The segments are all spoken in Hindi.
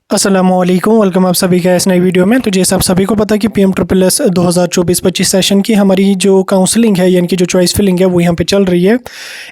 अस्सलामुअलैकुम, वेलकम आप सभी का इस नई वीडियो में। तो जैसे आप सभी को पता है कि PMSSS 2024-25 सेशन की हमारी जो काउंसलिंग है यानी कि जो चॉइस फिलिंग है वो यहाँ पे चल रही है।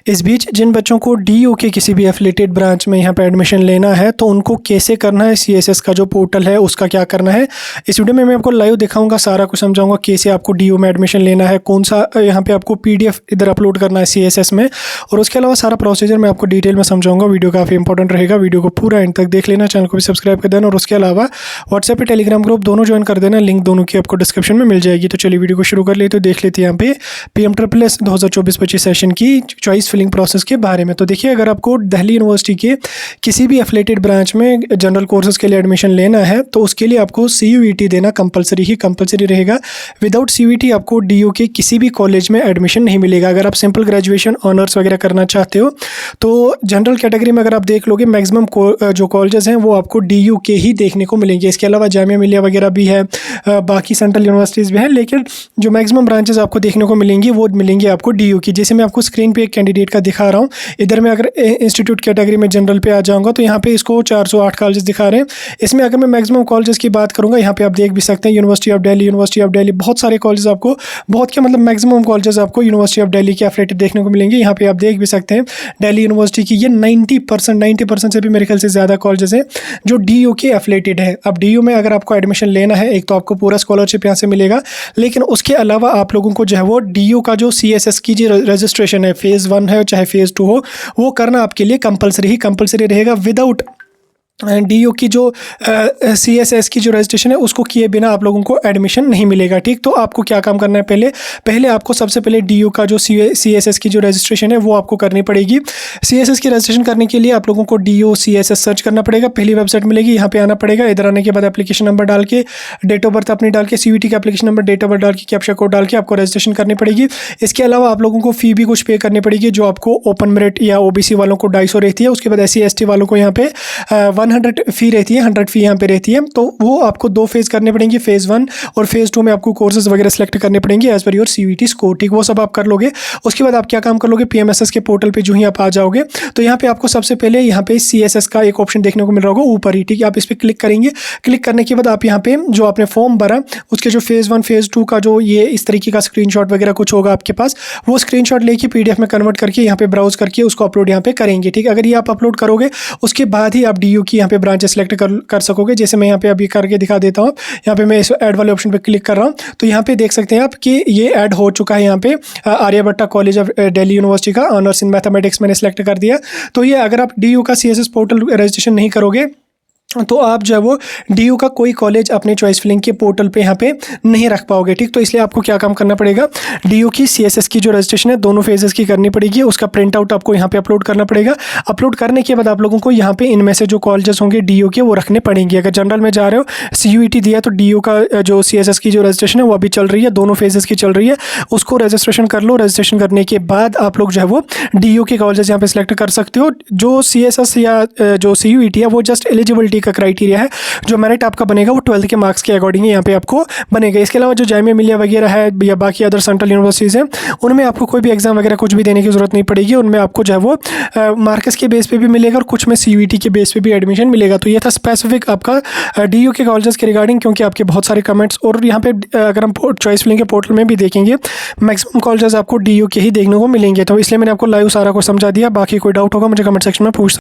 इस बीच जिन बच्चों को DO के किसी भी एफिलिएटेड ब्रांच में यहाँ पे एडमिशन लेना है तो उनको कैसे करना है, CSS का जो पोर्टल है उसका क्या करना है, इस वीडियो में मैं आपको लाइव दिखाऊँगा, सारा कुछ समझाऊँगा कैसे आपको DO में एडमिशन लेना है, कौन सा यहाँ पर आपको PDF इधर अपलोड करना है CSS में, और उसके अलावा सारा प्रोसीजर मैं आपको डिटेल में समझाऊँगा। वीडियो काफ़ी इंपॉर्टेंट रहेगा, वीडियो को पूरा एंड तक देख लेना, चैनल को भी सब्सक्राइब देना और उसके अलावा व्हाट्सएप पे टेलीग्राम ग्रुप दोनों ज्वाइन कर देना, लिंक दोनों की आपको डिस्क्रिप्शन में मिल जाएगी। तो चलिए वीडियो को शुरू कर लेते, तो देख लेते हैं यहाँ पे PMSSS 2024-25 सेशन की चॉइस फिलिंग प्रोसेस के बारे में। तो देखिए, अगर आपको दिल्ली यूनिवर्सिटी के किसी भी एफिलिएटेड ब्रांच में जनरल कोर्सेज के लिए एडमिशन लेना है तो उसके लिए आपको CUET देना कंपलसरी रहेगा। विदाउट CUET आपको DO के किसी भी कॉलेज में एडमिशन नहीं मिलेगा। अगर आप सिंपल ग्रेजुएशन ऑनर्स वगैरह करना चाहते हो तो जनरल कैटेगरी में अगर आप देख लोगे मैक्सिमम जो कॉलेजेस हैं वो आपको DO के ही देखने को मिलेंगे। इसके अलावा जामिया मिलिया वगैरह भी है, बाकी सेंट्रल यूनिवर्सिटीज़ भी हैं, लेकिन जो मैक्सिमम ब्रांचेस आपको देखने को मिलेंगी वो मिलेंगी आपको DO की। जैसे मैं आपको स्क्रीन पे एक कैंडिडेट का दिखा रहा हूँ, इधर मैं अगर इंस्टीट्यूट कैटेगरी में जनरल पे आ जाऊँगा तो यहाँ पे इसको 408 कॉलेजेस दिखा रहे हैं। इसमें अगर मैं मैक्सिमम कॉलेजेस की बात करूँगा, यहाँ पे आप देख भी सकते हैं यूनिवर्सिटी ऑफ दिल्ली, बहुत सारे कॉलेज आपको, बहुत क्या मतलब मैक्सिमम कॉलेजेस आपको यूनिवर्सिटी ऑफ दिल्ली के एफिलिएटेड देखने को मिलेंगे। यहाँ पे आप देख भी सकते हैं दिल्ली यूनिवर्सिटी की ये 90% से भी मेरे ख्याल से ज़्यादा कॉलेजेस हैं जो DO के एफिलिएटेड है। अब DO में अगर आपको एडमिशन लेना है, एक तो आपको पूरा स्कॉलरशिप यहाँ से मिलेगा, लेकिन उसके अलावा आप लोगों को जो है वो DO का जो CSS की जो रजिस्ट्रेशन है, फेज़ 1 है चाहे फेज़ 2 हो, वो करना आपके लिए कंपलसरी रहेगा। विदाउट DO की जो CSS की जो रजिस्ट्रेशन है उसको किए बिना आप लोगों को एडमिशन नहीं मिलेगा। ठीक, तो आपको क्या काम करना है, पहले आपको सबसे पहले DO का जो CSS की जो रजिस्ट्रेशन है वो आपको करनी पड़ेगी। CSS की रजिस्ट्रेशन करने के लिए आप लोगों को DO CSS सर्च करना पड़ेगा, पहली वेबसाइट मिलेगी, यहाँ पे आना पड़ेगा। इधर आने के बाद एप्लीकेशन नंबर डाल के, डेट ऑफ बर्थ अपनी डाल के, CUET का application number, date of birth डाल के, कैप्चा कोड डाल के आपको रजिस्ट्रेशन करनी पड़ेगी। इसके अलावा आप लोगों को फ़ी भी कुछ पे करनी पड़ेगी, जो आपको ओपन मेरिट या OBC वालों को 250 रहती है। उसके बाद SC ST वालों को यहाँ पे 100 फ़ी रहती है, 100 फ़ी यहाँ पे रहती है। तो वो आपको 2 फेज़ करने पड़ेंगे, फेज़ 1 और फेज़ 2 में आपको कोर्सेज वगैरह सेलेक्ट करने पड़ेंगे as per your CUET score. ठीक, वो सब आप कर लोगे। उसके बाद आप क्या काम कर लोगे, PMSSS के पोर्टल पे जो ही आप आ जाओगे तो यहाँ पे आपको सबसे पहले यहाँ पे CSS का एक ऑप्शन देखने को मिल रहा होगा ऊपर ही। ठीक है, आप इस पर क्लिक करेंगे। क्लिक करने के बाद आप यहाँ पे जो आपने फॉर्म भरा उसके जो फेज़ 1 फेज़ 2 का जो ये इस तरीके का स्क्रीनशॉट वगैरह कुछ होगा आपके पास, वो स्क्रीनशॉट लेके PDF में कन्वर्ट करके यहाँ पे ब्राउज करके उसको अपलोड यहाँ पे करेंगे। ठीक, अगर ये आप अपलोड करोगे उसके बाद ही आप DO की यहाँ पे ब्रांचेस सेलेक्ट कर सकोगे। जैसे मैं यहाँ पे अभी करके दिखा देता हूँ। यहाँ पे मैं इस ऐड वाले ऑप्शन पे क्लिक कर रहा हूँ तो यहाँ पे देख सकते हैं आप कि ये ऐड हो चुका है। यहाँ पे Aryabhatta college of Delhi university का ऑनर्स इन मैथमेटिक्स मैंने सेलेक्ट कर दिया। तो ये अगर आप DO का CSS पोर्टल रजिस्ट्रेशन नहीं करोगे तो आप जो है वो DO का कोई कॉलेज अपने चॉइस फिलिंग के पोर्टल पे यहाँ पे नहीं रख पाओगे। ठीक, तो इसलिए आपको क्या काम करना पड़ेगा, DO की CSS की जो रजिस्ट्रेशन है दोनों फेजेस की करनी पड़ेगी, उसका प्रिंट आउट आपको यहाँ पे अपलोड करना पड़ेगा। अपलोड करने के बाद आप लोगों को यहाँ पे इनमें से जो कॉलेजेस होंगे DO के वो रखने पड़ेंगे। अगर जनरल में जा रहे हो, CUET दिया तो DO का जो CSS की जो रजिस्ट्रेशन है वो अभी चल रही है, दोनों फेजेस की चल रही है, उसको रजिस्ट्रेशन कर लो। रजिस्ट्रेशन करने के बाद आप लोग जो है वो DO के कॉलेजेस यहाँ पे सिलेक्ट कर सकते हो। जो CSS या जो CUET है वो जस्ट एलिजिबिलिटी का क्राइटेरिया है, जो मेरिट आपका बनेगा वो 12th के मार्क्स के अकॉर्डिंग यहाँ पे आपको बनेगा। इसके अलावा जो जामिया मिलिया वगैरह है या बाकी अदर सेंट्रल यूनिवर्सिटीज़ हैं उनमें आपको कोई भी एग्जाम वगैरह कुछ भी देने की ज़रूरत नहीं पड़ेगी। उनमें आपको जो है वो मार्क्स के बेस पे भी मिलेगा और कुछ में CUET के बेस पे भी एडमिशन मिलेगा। तो ये था स्पेसिफिक आपका DO के कॉलेजेस के रिगार्डिंग, क्योंकि आपके बहुत सारे कमेंट्स, और यहाँ पे अगर हम चॉइस फिलिंग के पोर्टल में भी देखेंगे मैक्सिमम कॉलेजेस आपको DO के ही देखने को मिलेंगे। तो इसलिए मैंने आपको लाइव सारा को समझा दिया। बाकी कोई डाउट होगा मुझे कमेंट सेक्शन में पूछ